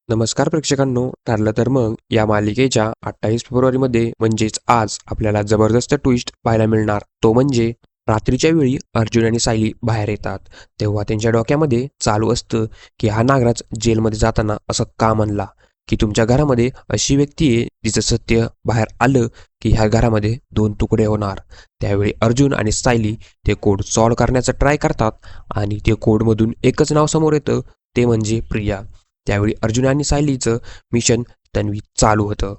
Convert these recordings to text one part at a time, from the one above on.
नमस्कार प्रेक्षकांनो, ठरलं तर मग या मालिकेच्या 28 फेब्रुवारीमध्ये म्हणजेच आज आपल्याला जबरदस्त ट्विस्ट पाहायला मिळणार. तो म्हणजे रात्रीच्या वेळी अर्जुन आणि सायली बाहेर येतात. तेव्हा त्यांच्या डोक्यामध्ये चालू असतं की हा नागराज जेलमध्ये जाताना असं का म्हणला की तुमच्या घरामध्ये अशी व्यक्ती आहे जिचं सत्य बाहेर आलं की ह्या घरामध्ये दोन तुकडे होणार. त्यावेळी अर्जुन आणि सायली ते कोड सॉल्व करण्याचा ट्राय करतात आणि ते कोडमधून एकच नाव समोर येतं, ते म्हणजे प्रिया. त्यावेळी अर्जुन आणि सायलीचं मिशन तन्वी चालू होतं.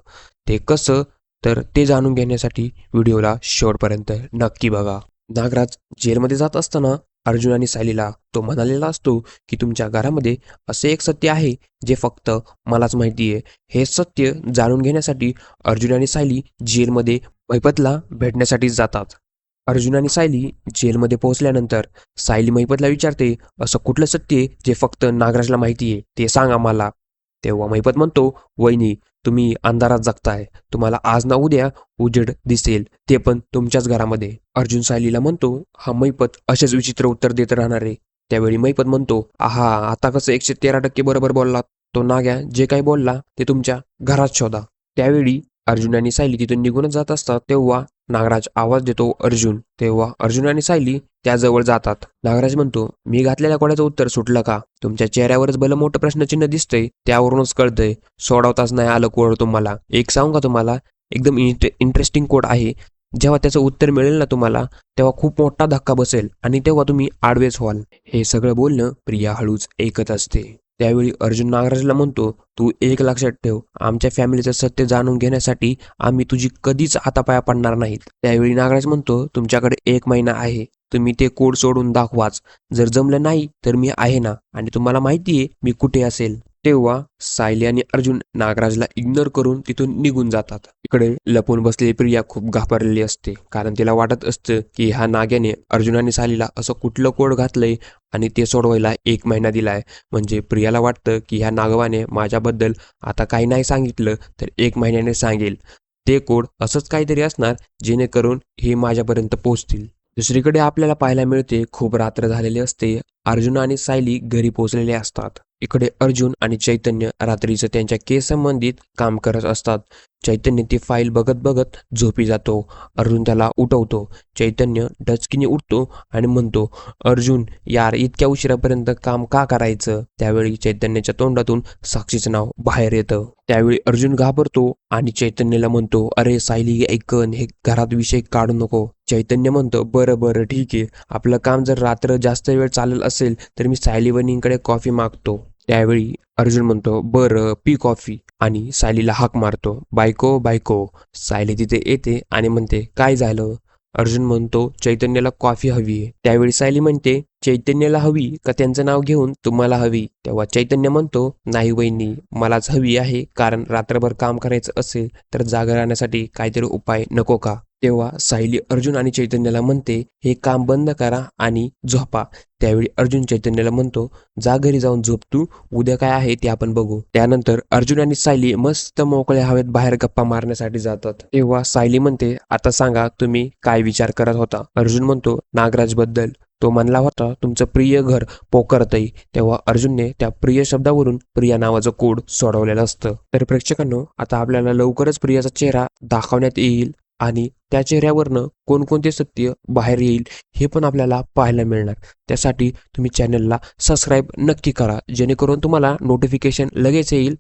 ते कसं, तर ते जाणून घेण्यासाठी व्हिडिओला शेवटपर्यंत नक्की बघा. नागराज जेलमध्ये जात असताना अर्जुन आणि सायलीला तो म्हणालेला असतो की तुमच्या घरामध्ये असे एक सत्य आहे जे फक्त मलाच माहिती आहे. हे सत्य जाणून घेण्यासाठी अर्जुन आणि सायली जेलमध्ये महिपतला भेटण्यासाठी जातात. अर्जुन आणि सायली जेलमध्ये पोहोचल्यानंतर सायली महिपतला विचारते, असं कुठलं सत्य आहे जे फक्त नागराजला माहिती आहे, ते सांग आम्हाला. तेव्हा महिपत म्हणतो, वहिनी, तुम्ही अंधारात जगताय. तुम्हाला आज ना उद्या उजेड दिसेल, ते पण तुमच्याच घरामध्ये. अर्जुन सायलीला म्हणतो, हा महिपत असेच विचित्र उत्तर देत राहणार आहे. त्यावेळी महिपत म्हणतो, आहा, आता कसं 113% बरोबर बोललात. तो नाग्या जे काही बोलला ते तुमच्या घरात शोधा. त्यावेळी अर्जुन आणि सायली तिथून निघूनच जात असतात. तेव्हा नागराज आवाज देतो, अर्जुन. तेव्हा अर्जुन आणि सायली त्याजवळ जातात. नागराज म्हणतो, मी घातलेल्या कोड्याचं उत्तर सुटलं का? तुमच्या चेहऱ्यावरच भलं मोठं प्रश्नचिन्ह दिसतंय, त्यावरूनच कळतंय सोडवताच नाही आलं कोड तुम्हाला. एक सांगू का तुम्हाला, एकदम इंटरेस्टिंग कोड आहे. जेव्हा त्याचं उत्तर मिळेल ना तुम्हाला, तेव्हा खूप मोठा धक्का बसेल आणि तेव्हा तुम्ही आडवेच व्हाल. हे सगळं बोलणं प्रिया हळूच ऐकत असते. त्यावेळी अर्जुन नागराजला म्हणतो, तू एक लक्षात ठेव, आमच्या फॅमिलीचं सत्य जाणून घेण्यासाठी आम्ही तुझी कधीच हातापाया पडणार नाहीत. त्यावेळी नागराज म्हणतो, तुमच्याकडे 1 महिना आहे. तुम्ही ते कोड सोडून दाखवाच. जर जमलं नाही तर मी आहे ना, आणि तुम्हाला माहिती आहे मी कुठे असेल. तेव्हा सायली आणि अर्जुन नागराजला इग्नोर करून तिथून निघून जातात. इकडे लपून बसलेली प्रिया खूप घाबरलेली असते, कारण तिला वाटत असतं की ह्या नाग्याने अर्जुन आणि सायलीला असं कुठलं कोड घातलंय आणि ते सोडवायला 1 महिना दिलाय. म्हणजे प्रियाला वाटतं की ह्या नागवाने माझ्याबद्दल आता काही नाही सांगितलं तर 1 महिन्याने सांगेल. ते कोड असंच काहीतरी असणार जेणेकरून हे माझ्यापर्यंत पोहोचतील. दुसरीकडे आपल्याला पाहायला मिळते, खूप रात्र झालेली असते. अर्जुन आणि सायली घरी पोहोचलेले असतात. इकडे अर्जुन आणि चैतन्य रात्रीचं त्यांच्या केस संबंधित काम करत असतात. चैतन्य ती फाईल बघत बघत झोपी जातो. अर्जुन त्याला उठवतो. चैतन्य डचकीने उठतो आणि म्हणतो, अर्जुन यार, इतक्या उशिरापर्यंत काम का करायचं? त्यावेळी चैतन्याच्या तोंडातून साक्षीचं नाव बाहेर येतं. त्यावेळी अर्जुन घाबरतो आणि चैतन्याला म्हणतो, अरे सायली ऐकन, हे घरात विषय काढू नको. चैतन्य म्हणतो, बरं बरं ठीक आहे. आपलं काम जर रात्र जास्त वेळ चालत असेल तर मी सायली वहिनींकडे कॉफी मागतो. त्यावेळी अर्जुन म्हणतो, बरं पी कॉफी, आणि सायलीला हाक मारतो, बायको बायको. सायली तिथे येते आणि म्हणते, काय झालं? अर्जुन म्हणतो, चैतन्याला कॉफी हवी आहे. त्यावेळी सायली म्हणते, चैतन्याला हवी का त्यांचं नाव घेऊन तुम्हाला हवी? तेव्हा चैतन्य म्हणतो, नाही वहिनी, मलाच हवी आहे, कारण रात्रभर काम करायचं असेल तर जागा राहण्यासाठी काहीतरी उपाय नको का? तेव्हा सायली अर्जुन आणि चैतन्याला म्हणते, हे काम बंद करा आणि झोपा. त्यावेळी अर्जुन चैतन्याला म्हणतो, जा घरी जाऊन झोप तू, उद्या काय आहे ते आपण बघू. त्यानंतर अर्जुन आणि सायली मस्त मोकळ्या हवेत बाहेर गप्पा मारण्यासाठी जातात. तेव्हा सायली म्हणते, आता सांगा तुम्ही काय विचार करत होता? अर्जुन म्हणतो, नागराज बद्दल. तो म्हणला होता तुमचं प्रिय घर पोखरतई. तेव्हा अर्जुनने त्या प्रिय शब्दावरून प्रिया नावाचं कोड सोडवलेलं असतं. तर प्रेक्षकांनो, आता आपल्याला लवकरच प्रियाचा चेहरा दाखवण्यात येईल आणि त्या चेहऱ्यावरनं कोणकोणते सत्य बाहेर येईल हे पण आपल्याला पाहायला मिळणार. त्यासाठी तुम्ही चॅनलला सबस्क्राईब नक्की करा, जेणेकरून तुम्हाला नोटिफिकेशन लगेच येईल